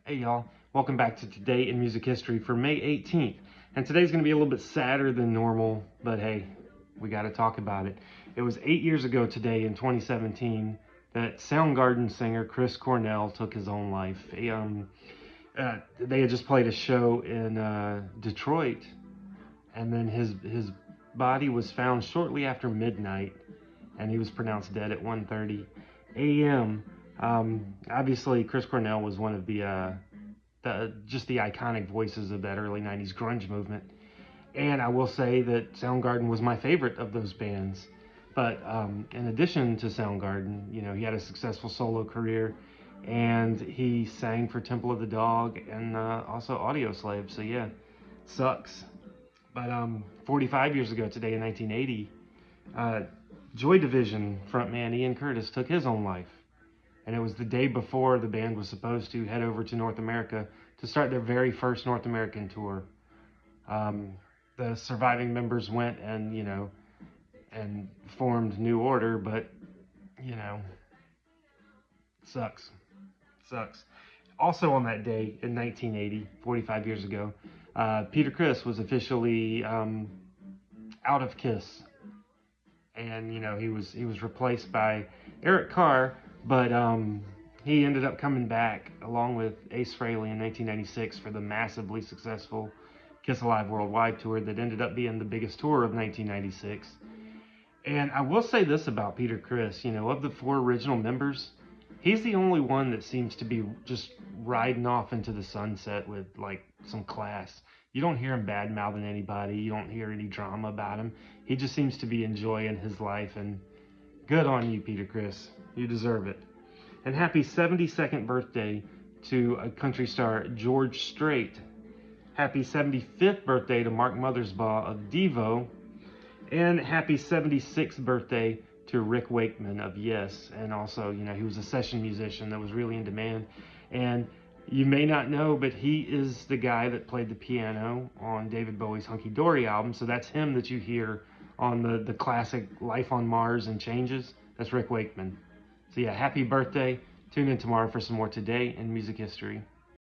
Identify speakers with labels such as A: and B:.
A: Hey y'all, welcome back to Today in Music History for May 18th. And today's going to be a little bit sadder than normal, but hey, we got to talk about it. It was 8 years ago today in 2017 that Soundgarden singer Chris Cornell took his own life. They had just played a show in Detroit, and then his body was found shortly after midnight, and he was pronounced dead at 1:30 a.m. Obviously, Chris Cornell was one of just the iconic voices of that early 90s grunge movement. And I will say that Soundgarden was my favorite of those bands. But in addition to Soundgarden, he had a successful solo career, and he sang for Temple of the Dog and also Audioslave. So yeah, sucks. But 45 years ago today in 1980, uh, Joy Division frontman Ian Curtis took his own life. And it was the day before the band was supposed to head over to North America to start their very first North American tour. Um, the surviving members went and formed New Order, but you know, sucks, sucks. Also on that day in 1980, 45 years ago, Peter Criss was officially out of Kiss, and he was replaced by Eric Carr, but he ended up coming back along with Ace Frehley in 1996 for the massively successful Kiss Alive Worldwide tour that ended up being the biggest tour of 1996. And I will say this about Peter Criss, of the four original members, he's the only one that seems to be just riding off into the sunset with like some class. You don't hear him bad mouthing anybody. You don't hear any drama about him. He just seems to be enjoying his life, and good on you, Peter Criss. You deserve it. And happy 72nd birthday to a country star, George Strait. Happy 75th birthday to Mark Mothersbaugh of Devo. And happy 76th birthday to Rick Wakeman of Yes. And also, he was a session musician that was really in demand. And you may not know, but he is the guy that played the piano on David Bowie's Hunky Dory album. So that's him that you hear on the classic Life on Mars and Changes. That's Rick Wakeman. So yeah, happy birthday. Tune in tomorrow for some more Today in Music History.